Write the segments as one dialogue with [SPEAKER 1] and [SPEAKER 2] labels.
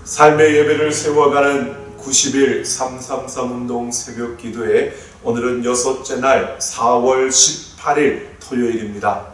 [SPEAKER 1] 삶의 예배를 세워가는 90일 333 운동 새벽 기도회, 오늘은 여섯째 날 4월 18일 토요일입니다.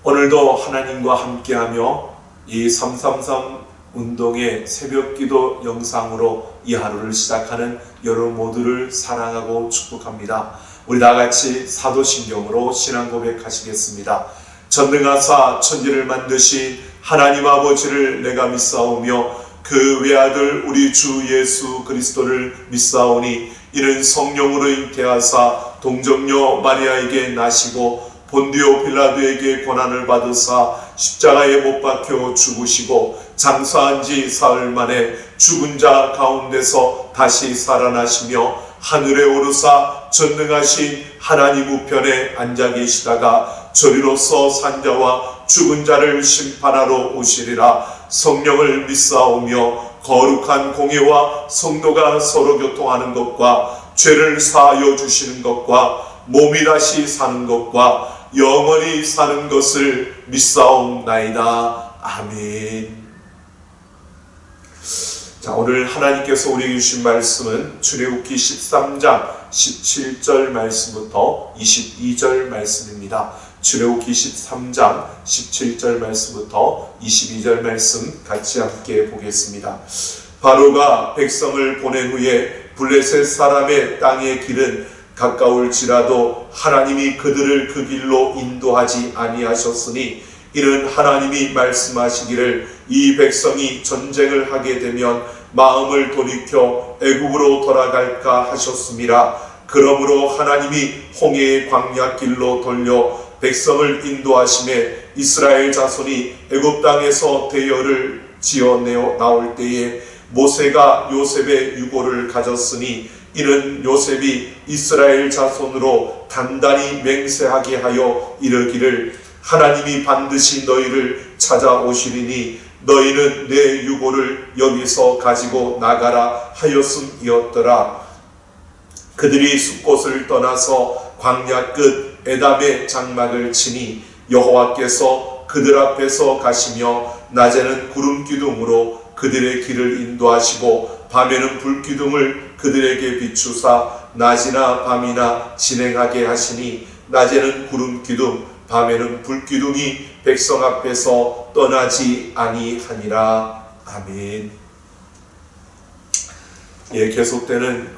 [SPEAKER 1] 오늘도 하나님과 함께하며 이 333 운동의 새벽 기도 영상으로 이 하루를 시작하는 여러분 모두를 사랑하고 축복합니다. 우리 다같이 사도신경으로 신앙 고백하시겠습니다. 전능하사 천지를 만드신 하나님 아버지를 내가 믿사오며 그 외아들 우리 주 예수 그리스도를 믿사오니 이는 성령으로 잉태하사 동정녀 마리아에게 나시고 본디오 빌라도에게 고난을 받으사 십자가에 못 박혀 죽으시고 장사한 지 사흘 만에 죽은 자 가운데서 다시 살아나시며 하늘에 오르사 전능하신 하나님 우편에 앉아 계시다가 저리로서 산자와 죽은 자를 심판하러 오시리라. 성령을 믿사오며 거룩한 공예와 성도가 서로 교통하는 것과 죄를 사하여 주시는 것과 몸이 다시 사는 것과 영원히 사는 것을 믿사옵나이다. 아멘. 자, 오늘 하나님께서 우리에게 주신 말씀은 출애굽기 13장 17절 말씀부터 22절 말씀입니다. 출애굽기 13장 17절 말씀부터 22절 말씀 같이 함께 보겠습니다. 바로가 백성을 보낸 후에 블레셋 사람의 땅의 길은 가까울지라도 하나님이 그들을 그 길로 인도하지 아니하셨으니 이는 하나님이 말씀하시기를 이 백성이 전쟁을 하게 되면 마음을 돌이켜 애굽으로 돌아갈까 하셨음이라. 그러므로 하나님이 홍해의 광야 길로 돌려 백성을 인도하심에 이스라엘 자손이 애굽 땅에서 대열을 지어내어 나올 때에 모세가 요셉의 유고를 가졌으니 이는 요셉이 이스라엘 자손으로 단단히 맹세하게 하여 이르기를 하나님이 반드시 너희를 찾아오시리니 너희는 내 유고를 여기서 가지고 나가라 하였음이었더라. 그들이 숲곳을 떠나서 광야 끝 에담의 장막을 치니 여호와께서 그들 앞에서 가시며 낮에는 구름 기둥으로 그들의 길을 인도하시고 밤에는 불 기둥을 그들에게 비추사 낮이나 밤이나 진행하게 하시니 낮에는 구름 기둥 밤에는 불 기둥이 백성 앞에서 떠나지 아니하니라. 아멘. 예, 계속되는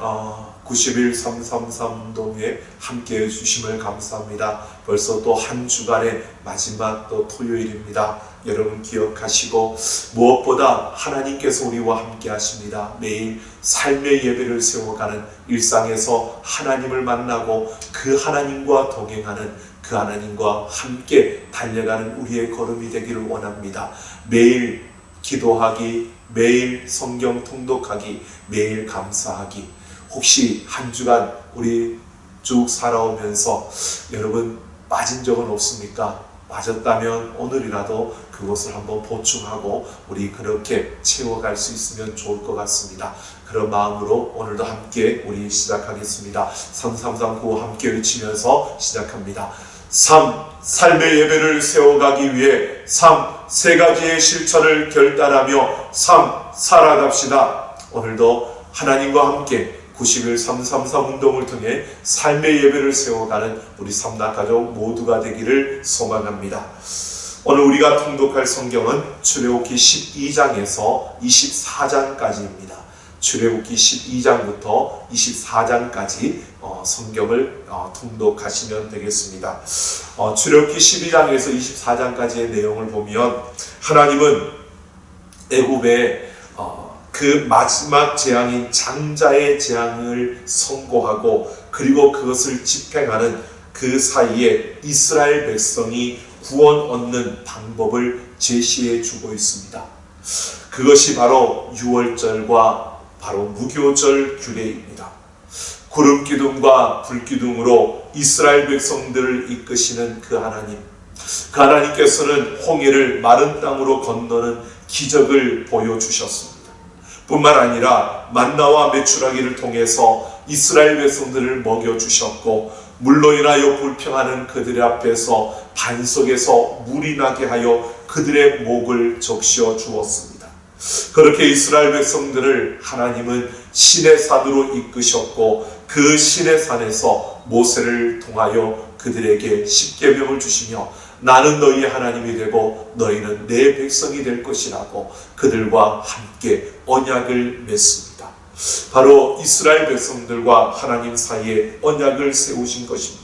[SPEAKER 1] 90일 333 운동에 함께해 주심을 감사합니다. 벌써 또 한 주간의 마지막 또 토요일입니다. 여러분 기억하시고 무엇보다 하나님께서 우리와 함께 하십니다. 매일 삶의 예배를 세워가는 일상에서 하나님을 만나고 그 하나님과 동행하는 그 하나님과 함께 달려가는 우리의 걸음이 되기를 원합니다. 매일 기도하기, 매일 성경 통독하기, 매일 감사하기. 혹시 한 주간 우리 쭉 살아오면서 여러분 빠진 적은 없습니까? 빠졌다면 오늘이라도 그것을 한번 보충하고 우리 그렇게 채워갈 수 있으면 좋을 것 같습니다. 그런 마음으로 오늘도 함께 우리 시작하겠습니다. 3339 함께 외치면서 시작합니다. 3. 삶의 예배를 세워가기 위해 3. 세 가지의 실천을 결단하며 3. 살아갑시다. 오늘도 하나님과 함께 90일 333 운동을 통해 삶의 예배를 세워가는 우리 삼락가족 모두가 되기를 소망합니다. 오늘 우리가 통독할 성경은 출애굽기 12장에서 24장까지입니다. 출애굽기 12장부터 24장까지 성경을 통독하시면 되겠습니다. 출애굽기 12장에서 24장까지의 내용을 보면 하나님은 애굽에 그 마지막 재앙인 장자의 재앙을 선고하고 그리고 그것을 집행하는 그 사이에 이스라엘 백성이 구원 얻는 방법을 제시해 주고 있습니다. 그것이 바로 유월절과 바로 무교절 규례입니다. 구름 기둥과 불 기둥으로 이스라엘 백성들을 이끄시는 그 하나님, 그 하나님께서는 홍해를 마른 땅으로 건너는 기적을 보여주셨습니다. 뿐만 아니라 만나와 메추라기를 통해서 이스라엘 백성들을 먹여주셨고, 물로 인하여 불평하는 그들 앞에서 반석에서 물이 나게 하여 그들의 목을 적셔 주었습니다. 그렇게 이스라엘 백성들을 하나님은 신의 산으로 이끄셨고, 그 신의 산에서 모세를 통하여 그들에게 십계명을 주시며 나는 너희의 하나님이 되고 너희는 내 백성이 될 것이라고 그들과 함께 언약을 맺습니다. 바로 이스라엘 백성들과 하나님 사이에 언약을 세우신 것입니다.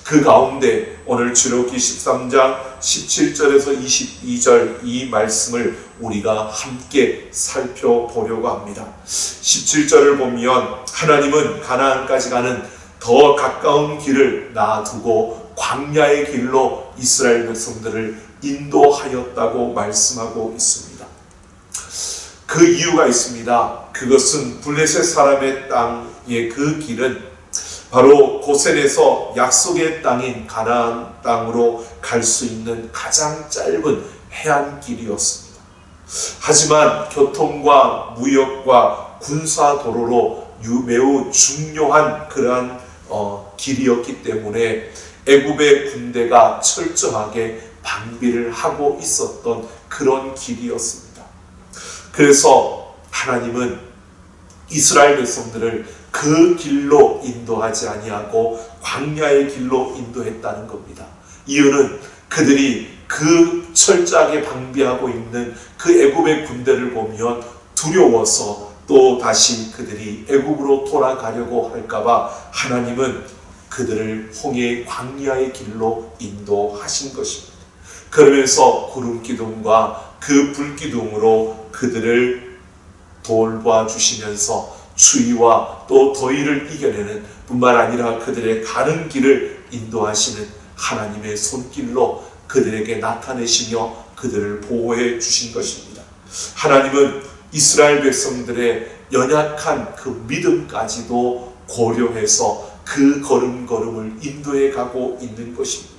[SPEAKER 1] 그 가운데 오늘 출애굽기 13장 17절에서 22절 이 말씀을 우리가 함께 살펴보려고 합니다. 17절을 보면 하나님은 가나안까지 가는 더 가까운 길을 놔두고 광야의 길로 이스라엘 백성들을 인도하였다고 말씀하고 있습니다. 그 이유가 있습니다. 그것은 블레셋 사람의 땅의 그 길은 바로 고센에서 약속의 땅인 가나안 땅으로 갈 수 있는 가장 짧은 해안길이었습니다. 하지만 교통과 무역과 군사 도로로 매우 중요한 그러한 길이었기 때문에 애굽의 군대가 철저하게 방비를 하고 있었던 그런 길이었습니다. 그래서 하나님은 이스라엘 백성들을 그 길로 인도하지 아니하고 광야의 길로 인도했다는 겁니다. 이유는 그들이 그 철저하게 방비하고 있는 그 애굽의 군대를 보면 두려워서 또 다시 그들이 애굽으로 돌아가려고 할까봐 하나님은 그들을 홍해의 광야의 길로 인도하신 것입니다. 그러면서 구름기둥과 그 불기둥으로 그들을 돌봐주시면서 추위와 또 더위를 이겨내는 뿐만 아니라 그들의 가는 길을 인도하시는 하나님의 손길로 그들에게 나타내시며 그들을 보호해 주신 것입니다. 하나님은 이스라엘 백성들의 연약한 그 믿음까지도 고려해서 그 걸음걸음을 인도해 가고 있는 것입니다.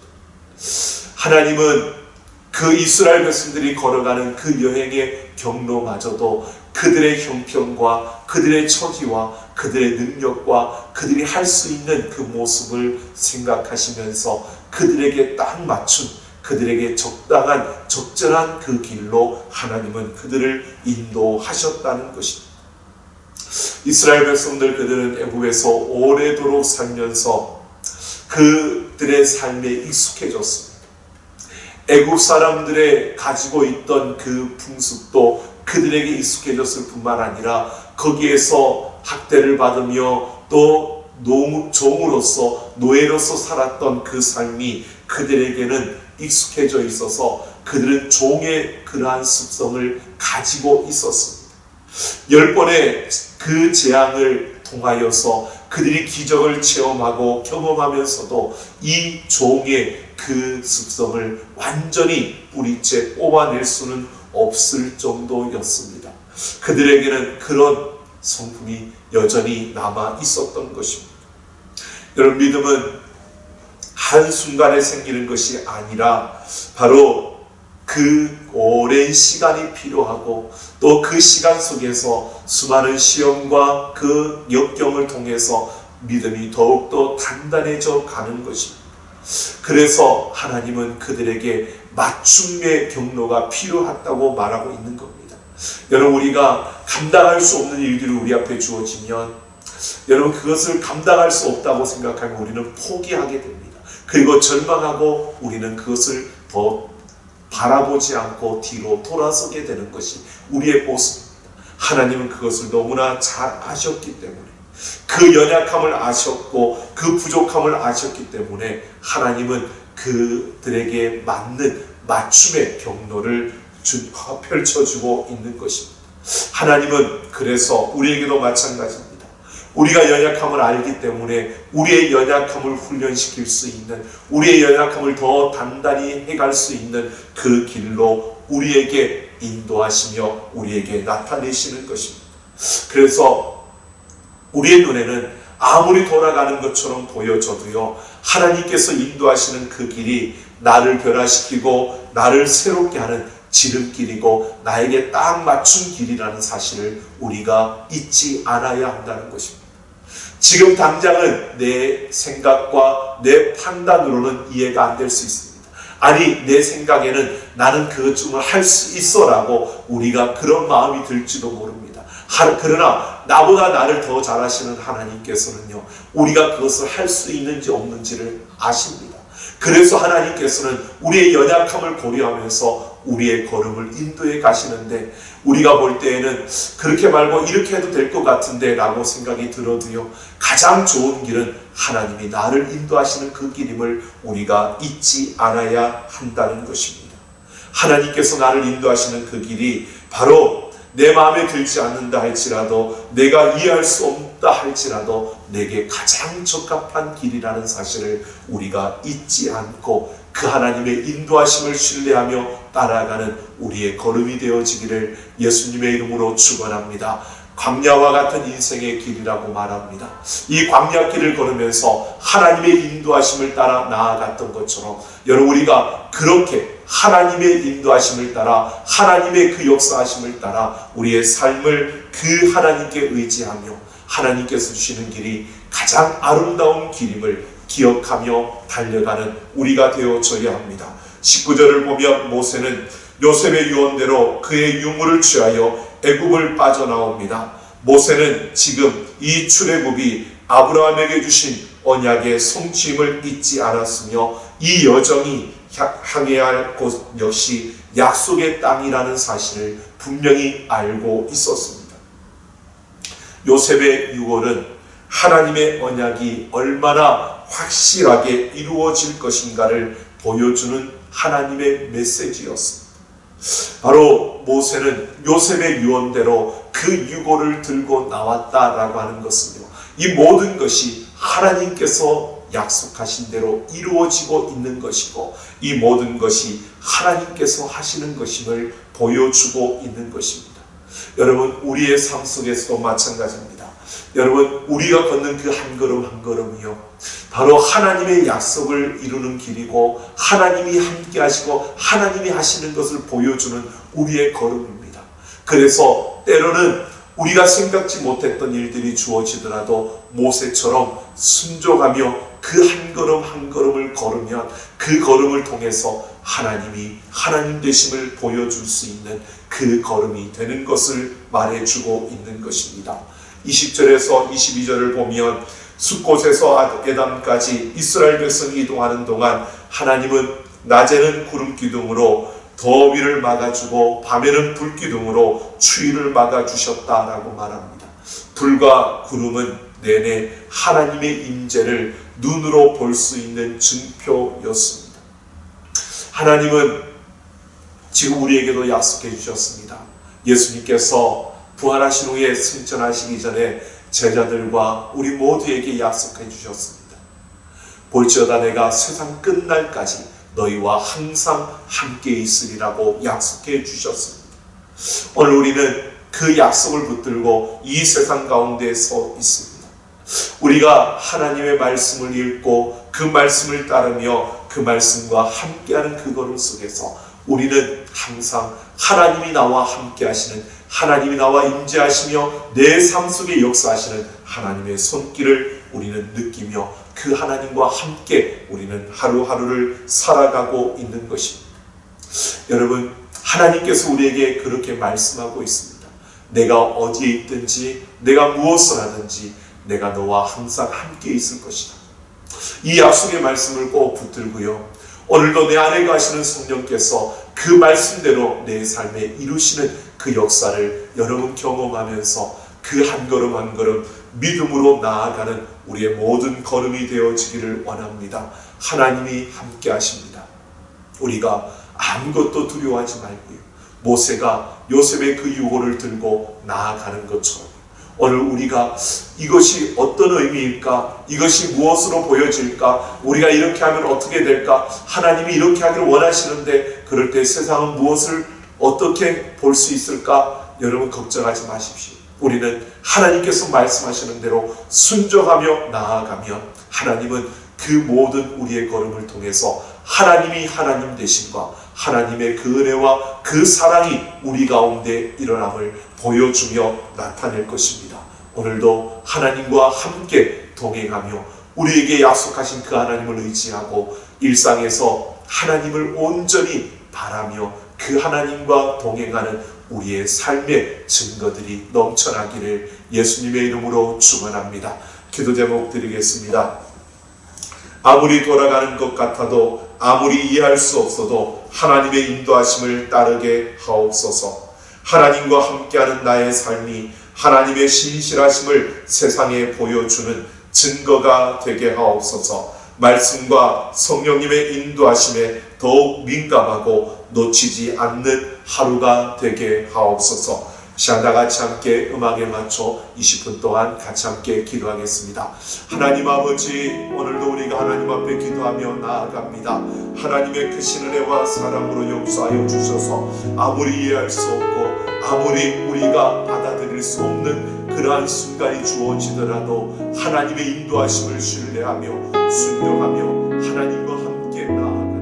[SPEAKER 1] 하나님은 그 이스라엘 백성들이 걸어가는 그 여행의 경로마저도 그들의 형편과 그들의 처지와 그들의 능력과 그들이 할 수 있는 그 모습을 생각하시면서 그들에게 딱 맞춘 그들에게 적당한 적절한 그 길로 하나님은 그들을 인도하셨다는 것입니다. 이스라엘 백성들 그들은 애굽에서 오래도록 살면서 그들의 삶에 익숙해졌습니다. 애굽 사람들의 가지고 있던 그 풍습도 그들에게 익숙해졌을 뿐만 아니라 거기에서 학대를 받으며 또 종으로서 노예로서 살았던 그 삶이 그들에게는 익숙해져 있어서 그들은 종의 그러한 습성을 가지고 있었습니다. 10번의 그 재앙을 통하여서 그들이 기적을 체험하고 경험하면서도 이 종의 그 습성을 완전히 뿌리째 뽑아낼 수는 없을 정도였습니다. 그들에게는 그런 성품이 여전히 남아 있었던 것입니다. 여러분, 믿음은 한순간에 생기는 것이 아니라 바로 그 오랜 시간이 필요하고 또 그 시간 속에서 수많은 시험과 그 역경을 통해서 믿음이 더욱더 단단해져 가는 것입니다. 그래서 하나님은 그들에게 맞춤의 경로가 필요하다고 말하고 있는 겁니다. 여러분, 우리가 감당할 수 없는 일들이 우리 앞에 주어지면 여러분 그것을 감당할 수 없다고 생각하면 우리는 포기하게 됩니다. 그리고 절망하고 우리는 그것을 더 바라보지 않고 뒤로 돌아서게 되는 것이 우리의 모습입니다. 하나님은 그것을 너무나 잘 아셨기 때문에 그 연약함을 아셨고 그 부족함을 아셨기 때문에 하나님은 그들에게 맞는 맞춤의 경로를 펼쳐주고 있는 것입니다. 하나님은 그래서 우리에게도 마찬가지입니다. 우리가 연약함을 알기 때문에 우리의 연약함을 훈련시킬 수 있는, 우리의 연약함을 더 단단히 해갈 수 있는 그 길로 우리에게 인도하시며 우리에게 나타내시는 것입니다. 그래서 우리의 눈에는 아무리 돌아가는 것처럼 보여져도요, 하나님께서 인도하시는 그 길이 나를 변화시키고 나를 새롭게 하는 지름길이고 나에게 딱 맞춘 길이라는 사실을 우리가 잊지 않아야 한다는 것입니다. 지금 당장은 내 생각과 내 판단으로는 이해가 안 될 수 있습니다. 아니, 내 생각에는 나는 그것 좀 할 수 있어라고 우리가 그런 마음이 들지도 모릅니다. 그러나 나보다 나를 더 잘하시는 하나님께서는요, 우리가 그것을 할 수 있는지 없는지를 아십니다. 그래서 하나님께서는 우리의 연약함을 고려하면서 우리의 걸음을 인도해 가시는데, 우리가 볼 때에는 그렇게 말고 이렇게 해도 될 것 같은데 라고 생각이 들어도요, 가장 좋은 길은 하나님이 나를 인도하시는 그 길임을 우리가 잊지 않아야 한다는 것입니다. 하나님께서 나를 인도하시는 그 길이 바로 내 마음에 들지 않는다 할지라도, 내가 이해할 수 없다 할지라도 내게 가장 적합한 길이라는 사실을 우리가 잊지 않고 그 하나님의 인도하심을 신뢰하며 따라가는 우리의 걸음이 되어지기를 예수님의 이름으로 축원합니다. 광야와 같은 인생의 길이라고 말합니다. 이 광야길을 걸으면서 하나님의 인도하심을 따라 나아갔던 것처럼, 여러분, 우리가 그렇게 하나님의 인도하심을 따라, 하나님의 그 역사하심을 따라 우리의 삶을 그 하나님께 의지하며 하나님께서 주시는 길이 가장 아름다운 길임을 기억하며 달려가는 우리가 되어져야 합니다. 19절을 보면 모세는 요셉의 유언대로 그의 유물을 취하여 애굽을 빠져나옵니다. 모세는 지금 이 출애굽이 아브라함에게 주신 언약의 성취임을 잊지 않았으며, 이 여정이 향해야 할 곳 역시 약속의 땅이라는 사실을 분명히 알고 있었습니다. 요셉의 유언은 하나님의 언약이 얼마나 확실하게 이루어질 것인가를 보여주는 하나님의 메시지였습니다. 바로 모세는 요셉의 유언대로 그 유고를 들고 나왔다라고 하는 것은요, 이 모든 것이 하나님께서 약속하신 대로 이루어지고 있는 것이고, 이 모든 것이 하나님께서 하시는 것임을 보여주고 있는 것입니다. 여러분, 우리의 삶 속에서도 마찬가지입니다. 여러분, 우리가 걷는 그 한 걸음 한 걸음이요, 바로 하나님의 약속을 이루는 길이고, 하나님이 함께 하시고 하나님이 하시는 것을 보여주는 우리의 걸음입니다. 그래서 때로는 우리가 생각지 못했던 일들이 주어지더라도 모세처럼 순종하며 그 한 걸음 한 걸음을 걸으면 그 걸음을 통해서 하나님이 하나님 되심을 보여줄 수 있는 그 걸음이 되는 것을 말해주고 있는 것입니다. 20절에서 22절을 보면 숫곳에서 아담까지 이스라엘 백성이 이동하는 동안 하나님은 낮에는 구름 기둥으로 더위를 막아주고 밤에는 불 기둥으로 추위를 막아주셨다라고 말합니다. 불과 구름은 내내 하나님의 임재를 눈으로 볼 수 있는 증표였습니다. 하나님은 지금 우리에게도 약속해 주셨습니다. 예수님께서 부활하신 후에 승천하시기 전에 제자들과 우리 모두에게 약속해 주셨습니다. 볼지어다 내가 세상 끝날까지 너희와 항상 함께 있으리라고 약속해 주셨습니다. 오늘 우리는 그 약속을 붙들고 이 세상 가운데 서 있습니다. 우리가 하나님의 말씀을 읽고 그 말씀을 따르며 그 말씀과 함께하는 그 걸음 속에서 우리는 항상 하나님이 나와 함께 하시는, 하나님이 나와 임재하시며 내 삶 속에 역사하시는 하나님의 손길을 우리는 느끼며 그 하나님과 함께 우리는 하루하루를 살아가고 있는 것입니다. 여러분, 하나님께서 우리에게 그렇게 말씀하고 있습니다. 내가 어디에 있든지, 내가 무엇을 하든지 내가 너와 항상 함께 있을 것이다. 이 약속의 말씀을 꼭 붙들고요, 오늘도 내 안에 가시는 성령께서 그 말씀대로 내 삶에 이루시는 그 역사를 여러분 경험하면서 그 한 걸음 한 걸음 믿음으로 나아가는 우리의 모든 걸음이 되어지기를 원합니다. 하나님이 함께 하십니다. 우리가 아무것도 두려워하지 말고요, 모세가 요셉의 그 유고를 들고 나아가는 것처럼 오늘 우리가 이것이 어떤 의미일까? 이것이 무엇으로 보여질까? 우리가 이렇게 하면 어떻게 될까? 하나님이 이렇게 하기를 원하시는데 그럴 때 세상은 무엇을 어떻게 볼 수 있을까? 여러분 걱정하지 마십시오. 우리는 하나님께서 말씀하시는 대로 순종하며 나아가면 하나님은 그 모든 우리의 걸음을 통해서 하나님이 하나님 되심과 하나님의 그 은혜와 그 사랑이 우리 가운데 일어남을 보여주며 나타낼 것입니다. 오늘도 하나님과 함께 동행하며 우리에게 약속하신 그 하나님을 의지하고 일상에서 하나님을 온전히 바라며 그 하나님과 동행하는 우리의 삶의 증거들이 넘쳐나기를 예수님의 이름으로 축원합니다. 기도 제목 드리겠습니다. 아무리 돌아가는 것 같아도, 아무리 이해할 수 없어도 하나님의 인도하심을 따르게 하옵소서. 하나님과 함께하는 나의 삶이 하나님의 신실하심을 세상에 보여주는 증거가 되게 하옵소서. 말씀과 성령님의 인도하심에 더욱 민감하고 놓치지 않는 하루가 되게 하옵소서. 시간 다 같이 함께 음악에 맞춰 20분 동안 같이 함께 기도하겠습니다. 하나님 아버지, 오늘도 우리가 하나님 앞에 기도하며 나아갑니다. 하나님의 크신 은혜와 사랑으로 용서하여 주셔서 아무리 이해할 수 없고 아무리 우리가 받아들일 수 없는 그러한 순간이 주어지더라도 하나님의 인도하심을 신뢰하며 순종하며 하나님과 함께 나아가는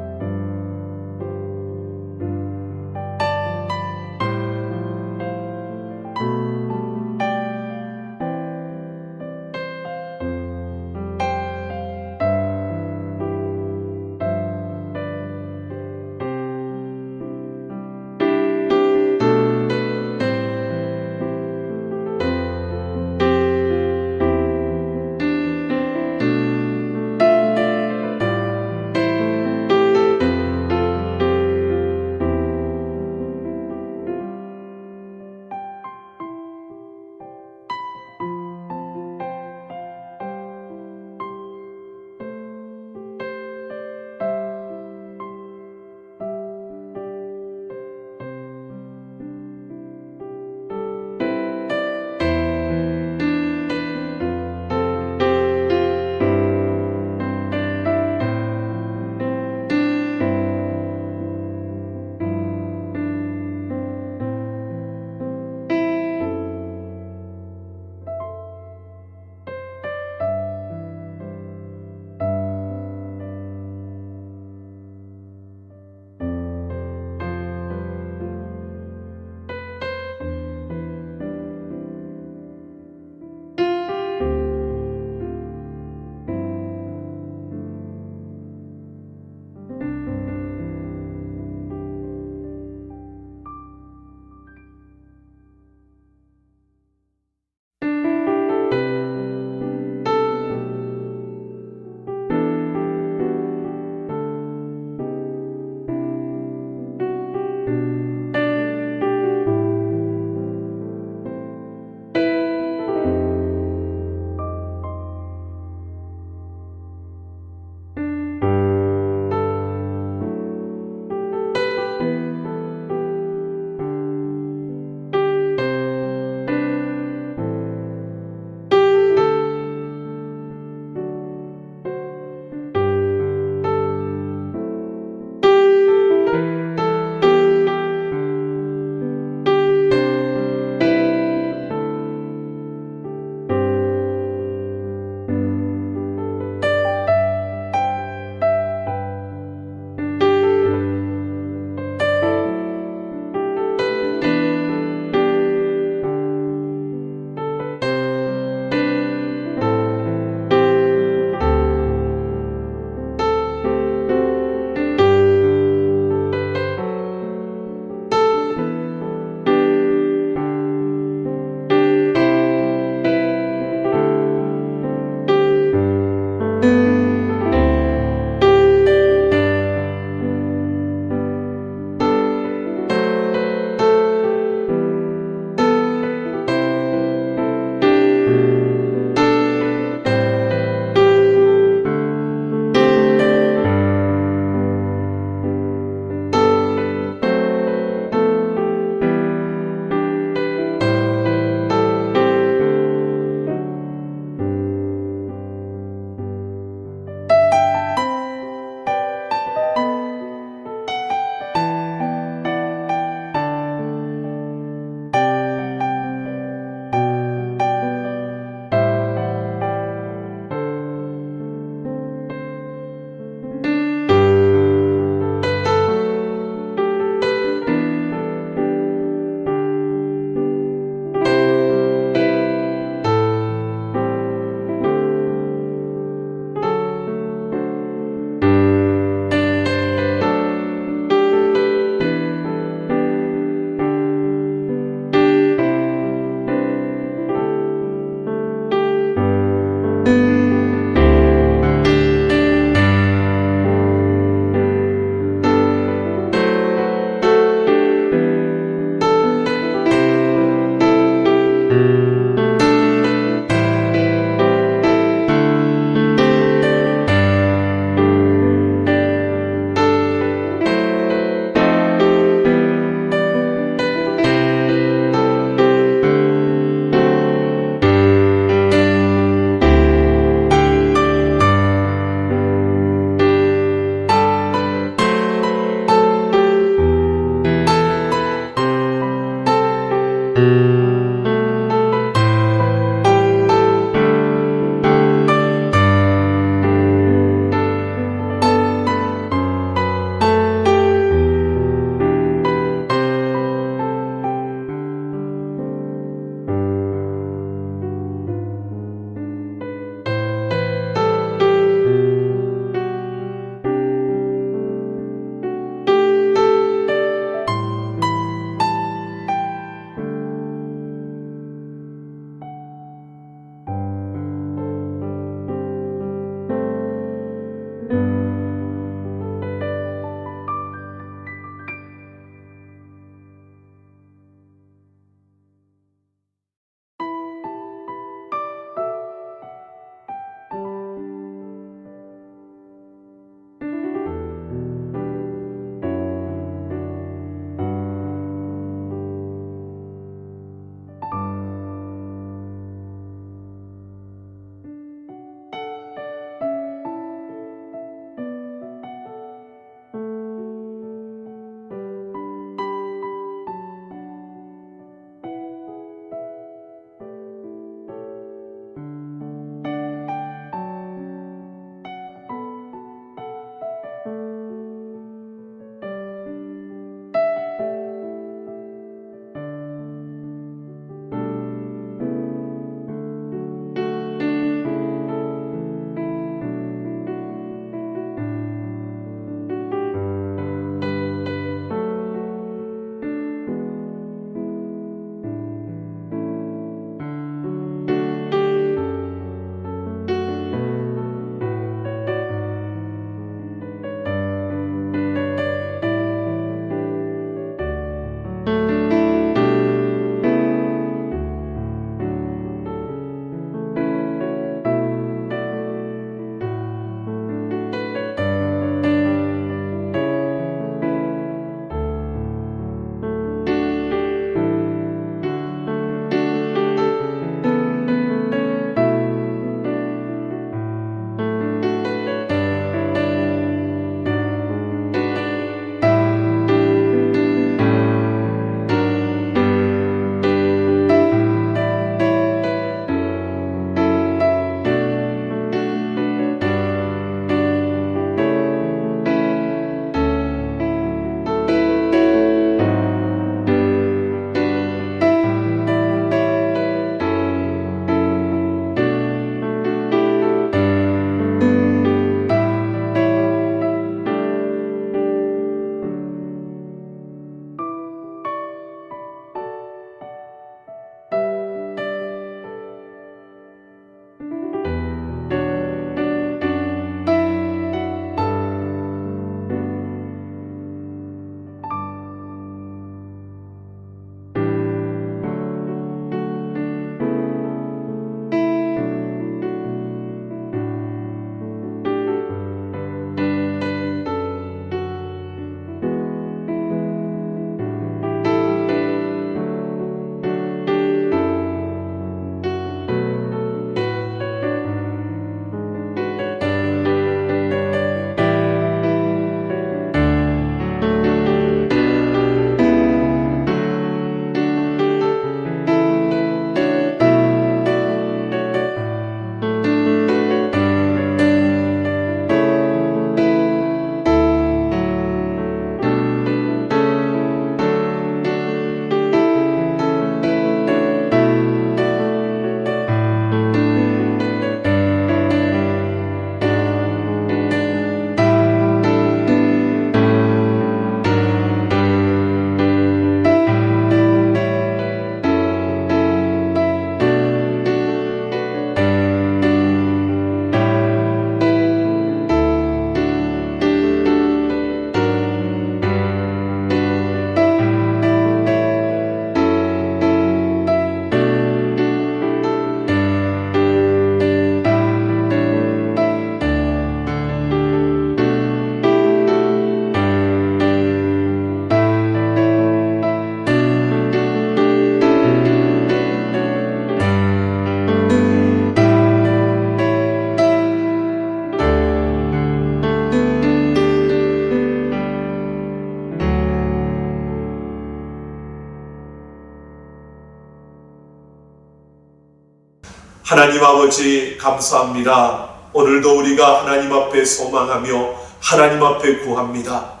[SPEAKER 1] 하나님 아버지 감사합니다. 오늘도 우리가 하나님 앞에 소망하며 하나님 앞에 구합니다.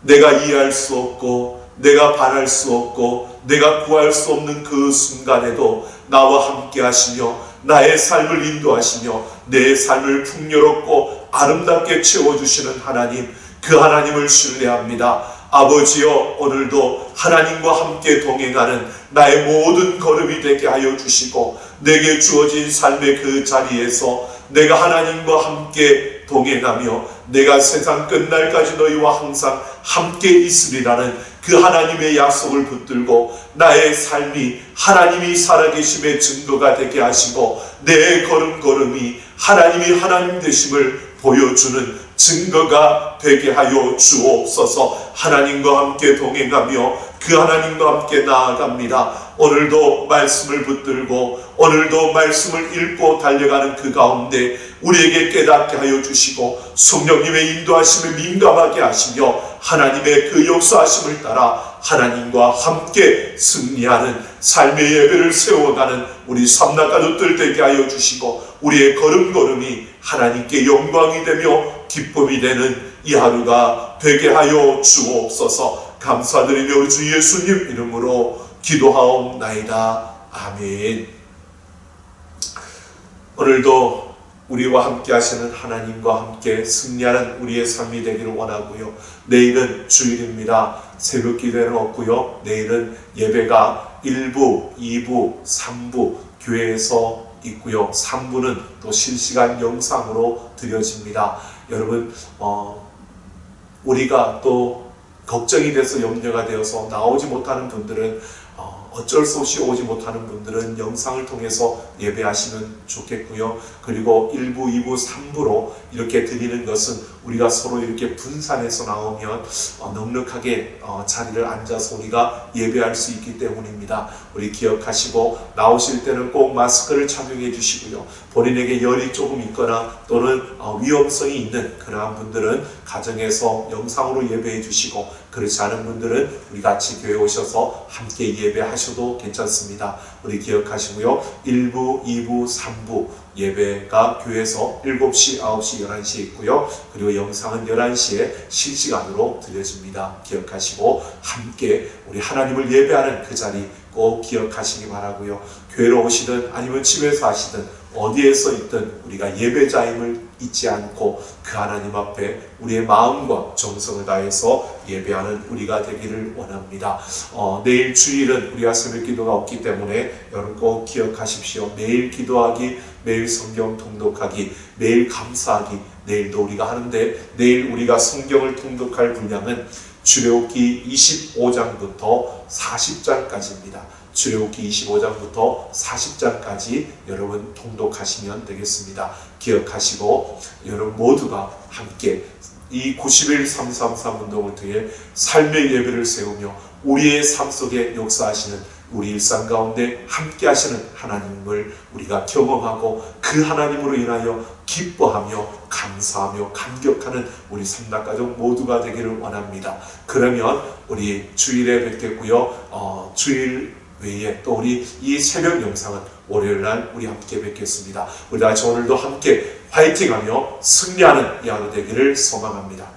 [SPEAKER 1] 내가 이해할 수 없고 내가 바랄 수 없고 내가 구할 수 없는 그 순간에도 나와 함께 하시며 나의 삶을 인도하시며 내 삶을 풍요롭고 아름답게 채워주시는 하나님, 그 하나님을 신뢰합니다. 아버지여, 오늘도 하나님과 함께 동행하는 나의 모든 걸음이 되게 하여 주시고 내게 주어진 삶의 그 자리에서 내가 하나님과 함께 동행하며 내가 세상 끝날까지 너희와 항상 함께 있으리라는 그 하나님의 약속을 붙들고 나의 삶이 하나님이 살아계심의 증거가 되게 하시고 내 걸음걸음이 하나님이 하나님 되심을 보여주는 증거가 되게 하여 주옵소서. 하나님과 함께 동행하며 그 하나님과 함께 나아갑니다. 오늘도 말씀을 붙들고 오늘도 말씀을 읽고 달려가는 그 가운데 우리에게 깨닫게 하여 주시고 성령님의 인도하심에 민감하게 하시며 하나님의 그 역사하심을 따라 하나님과 함께 승리하는 삶의 예배를 세워가는 우리 삼나 가족들 되게 하여 주시고 우리의 걸음걸음이 하나님께 영광이 되며 기쁨이 되는 이 하루가 되게 하여 주옵소서. 감사드리며 주 예수님 이름으로 기도하옵나이다. 아멘. 오늘도 우리와 함께 하시는 하나님과 함께 승리하는 우리의 삶이 되기를 원하고요. 내일은 주일입니다. 새벽 기도회는 없고요. 내일은 예배가 1부, 2부, 3부 교회에서 있고요. 3부는 또 실시간 영상으로 드려집니다. 여러분, 우리가 또 걱정이 돼서 염려가 되어서 나오지 못하는 분들은 어쩔 수 없이 오지 못하는 분들은 영상을 통해서 예배하시면 좋겠고요. 그리고 1부, 2부, 3부로 이렇게 드리는 것은 우리가 서로 이렇게 분산해서 나오면 넉넉하게 자리를 앉아서 우리가 예배할 수 있기 때문입니다. 우리 기억하시고 나오실 때는 꼭 마스크를 착용해 주시고요. 본인에게 열이 조금 있거나 또는 위험성이 있는 그러한 분들은 가정에서 영상으로 예배해 주시고 그렇지 않은 분들은 우리 같이 교회에 오셔서 함께 예배하셔도 괜찮습니다. 우리 기억하시고요. 1부, 2부, 3부 예배가 교회에서 7시, 9시, 11시에 있고요. 그리고 영상은 11시에 실시간으로 드려집니다. 기억하시고 함께 우리 하나님을 예배하는 그 자리 꼭 기억하시기 바라고요. 교회로 오시든 아니면 집에서 하시든 어디에서 있든 우리가 예배자임을 잊지 않고 그 하나님 앞에 우리의 마음과 정성을 다해서 예배하는 우리가 되기를 원합니다. 내일 주일은 우리가 새벽 기도가 없기 때문에 여러분 꼭 기억하십시오. 매일 기도하기, 매일 성경 통독하기, 매일 감사하기, 내일도 우리가 하는데 내일 우리가 성경을 통독할 분량은 출애굽기 25장부터 40장까지입니다. 출애굽기 25장부터 40장까지 여러분 통독하시면 되겠습니다. 기억하시고 여러분 모두가 함께 이 90일 333 운동을 통해 삶의 예배를 세우며 우리의 삶 속에 역사하시는 우리 일상 가운데 함께 하시는 하나님을 우리가 경험하고 그 하나님으로 인하여 기뻐하며 감사하며 감격하는 우리 삼락가족 모두가 되기를 원합니다. 그러면 우리 주일에 뵙겠고요. 주일 외에 또 우리 이 새벽 영상은 월요일날 우리 함께 뵙겠습니다. 우리 다 오늘도 함께 화이팅하며 승리하는 이 하루 되기를 소망합니다.